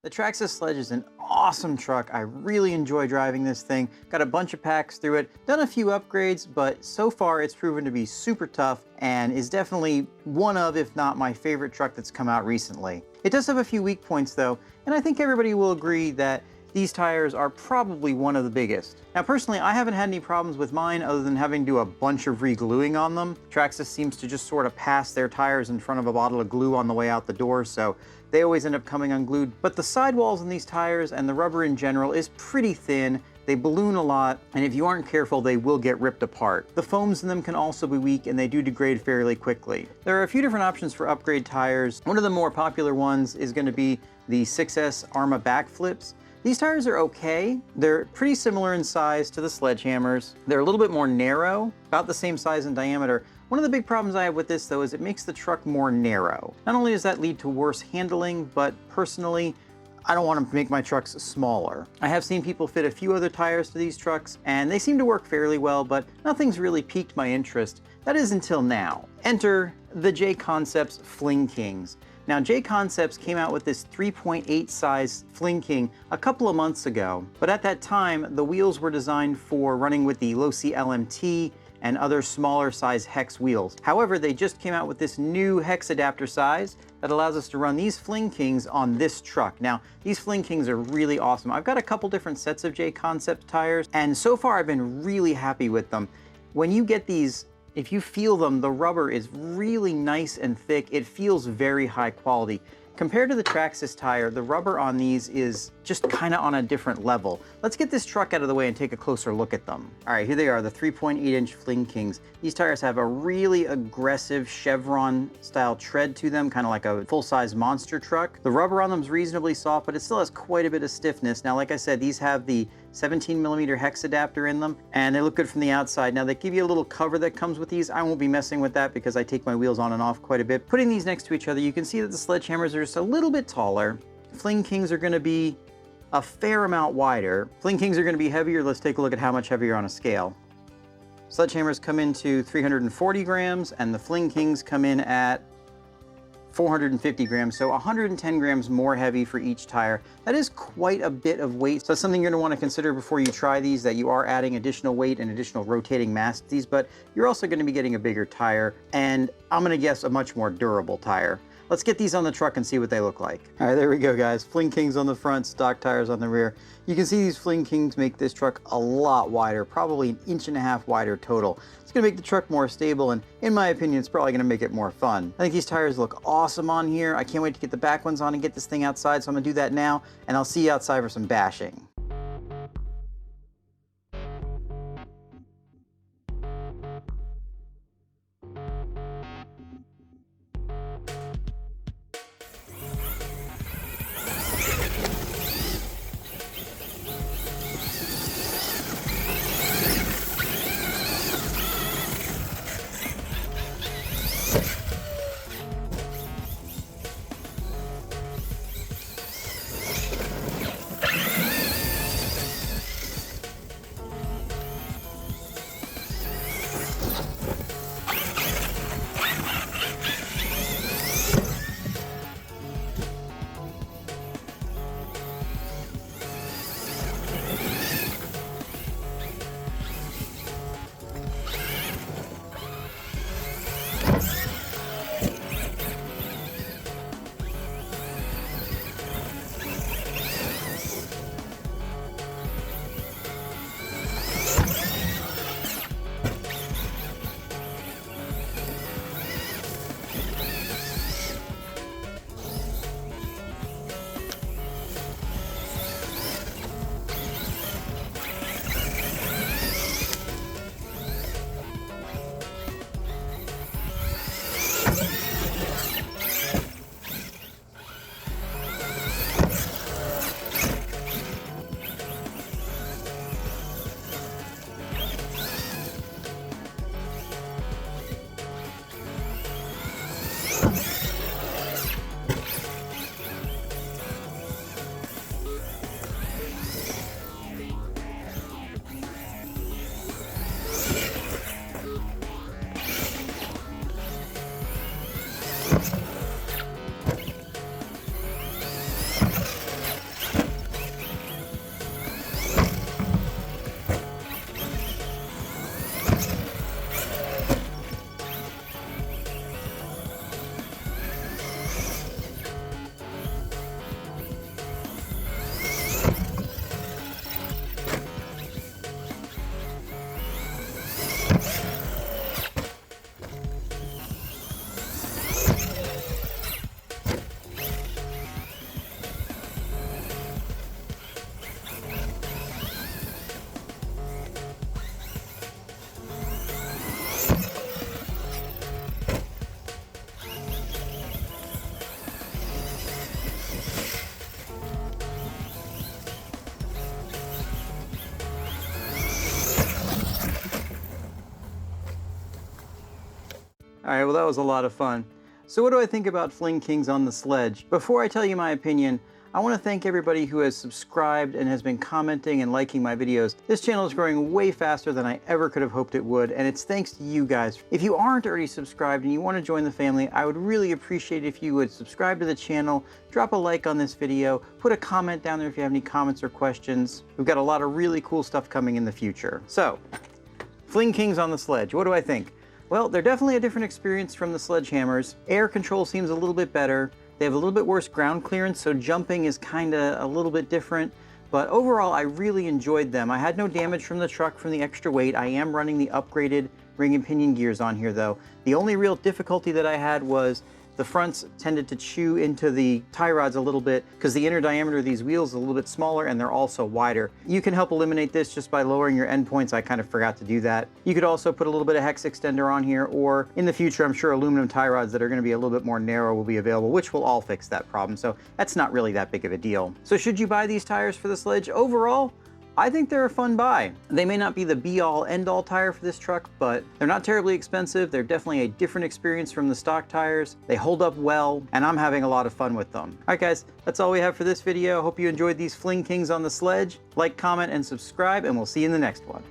The Traxxas Sledge is an awesome truck. I really enjoy driving this thing. Got a bunch of packs through it, done a few upgrades, but so far it's proven to be super tough and is definitely one of, if not my favorite truck that's come out recently. It does have a few weak points though, and I think everybody will agree that these tires are probably one of the biggest. Now personally, I haven't had any problems with mine other than having to do a bunch of re-gluing on them. Traxxas seems to just sort of pass their tires in front of a bottle of glue on the way out the door, so they always end up coming unglued. But the sidewalls in these tires and the rubber in general is pretty thin. They balloon a lot, and if you aren't careful, they will get ripped apart. The foams in them can also be weak, and they do degrade fairly quickly. There are a few different options for upgrade tires. One of the more popular ones is going to be the 6S Arrma backflips. These tires are okay. They're pretty similar in size to the Sledgehammers. They're a little bit more narrow, about the same size in diameter. One of the big problems I have with this though is it makes the truck more narrow. Not only does that lead to worse handling, but personally, I don't want to make my trucks smaller. I have seen people fit a few other tires to these trucks and they seem to work fairly well, but nothing's really piqued my interest. That is until now. Enter the JConcepts Fling Kings. Now, JConcepts came out with this 3.8 size Fling King a couple of months ago, but at that time, the wheels were designed for running with the low-C LMT and other smaller size hex wheels. However, they just came out with this new hex adapter size that allows us to run these Fling Kings on this truck. Now, these Fling Kings are really awesome. I've got a couple different sets of JConcepts tires, and so far I've been really happy with them. When you get these, if you feel them, the rubber is really nice and thick. It feels very high quality. Compared to the Traxxas tire, the rubber on these is just kind of on a different level. Let's get this truck out of the way and take a closer look at them. All right, here they are, the 3.8-inch Fling Kings. These tires have a really aggressive chevron style tread to them, kind of like a full-size monster truck. The rubber on them is reasonably soft, but it still has quite a bit of stiffness. Now, like I said, these have the 17mm hex adapter in them, and they look good from the outside. Now, they give you a little cover that comes with these. I won't be messing with that because I take my wheels on and off quite a bit. Putting these next to each other, you can see that the Sledgehammers are just a little bit taller. Fling Kings are going to be a fair amount wider. Fling Kings are going to be heavier. Let's take a look at how much heavier on a scale. Sledgehammers come into 340 grams, and the Fling Kings come in at 450 grams, so 110 grams more heavy for each tire. That is quite a bit of weight. So that's something you're going to want to consider before you try these, that you are adding additional weight and additional rotating mass to these, but you're also going to be getting a bigger tire, and I'm going to guess a much more durable tire. Let's get these on the truck and see what they look like. All right, there we go, guys. Fling Kings on the front, stock tires on the rear. You can see these Fling Kings make this truck a lot wider, probably 1.5 inches wider total. It's gonna make the truck more stable, and in my opinion, it's probably gonna make it more fun. I think these tires look awesome on here. I can't wait to get the back ones on and get this thing outside, so I'm gonna do that now, and I'll see you outside for some bashing. All right, well, that was a lot of fun. So what do I think about Fling Kings on the Sledge? Before I tell you my opinion, I want to thank everybody who has subscribed and has been commenting and liking my videos. This channel is growing way faster than I ever could have hoped it would, and it's thanks to you guys. If you aren't already subscribed and you want to join the family, I would really appreciate if you would subscribe to the channel, drop a like on this video, put a comment down there if you have any comments or questions. We've got a lot of really cool stuff coming in the future. So, Fling Kings on the Sledge, what do I think? Well, they're definitely a different experience from the Sledgehammers. Air control seems a little bit better. They have a little bit worse ground clearance, so jumping is kind of a little bit different. But overall, I really enjoyed them. I had no damage from the truck from the extra weight. I am running the upgraded ring and pinion gears on here though. The only real difficulty that I had was the fronts tended to chew into the tie rods a little bit because the inner diameter of these wheels is a little bit smaller and they're also wider. You can help eliminate this just by lowering your endpoints. I kind of forgot to do that. You could also put a little bit of hex extender on here, or in the future, I'm sure aluminum tie rods that are going to be a little bit more narrow will be available, which will all fix that problem. So that's not really that big of a deal. So should you buy these tires for the Sledge? Overall, I think they're a fun buy. They may not be the be-all, end-all tire for this truck, but they're not terribly expensive. They're definitely a different experience from the stock tires. They hold up well, and I'm having a lot of fun with them. All right, guys, that's all we have for this video. Hope you enjoyed these Fling Kings on the Sledge. Like, comment, and subscribe, and we'll see you in the next one.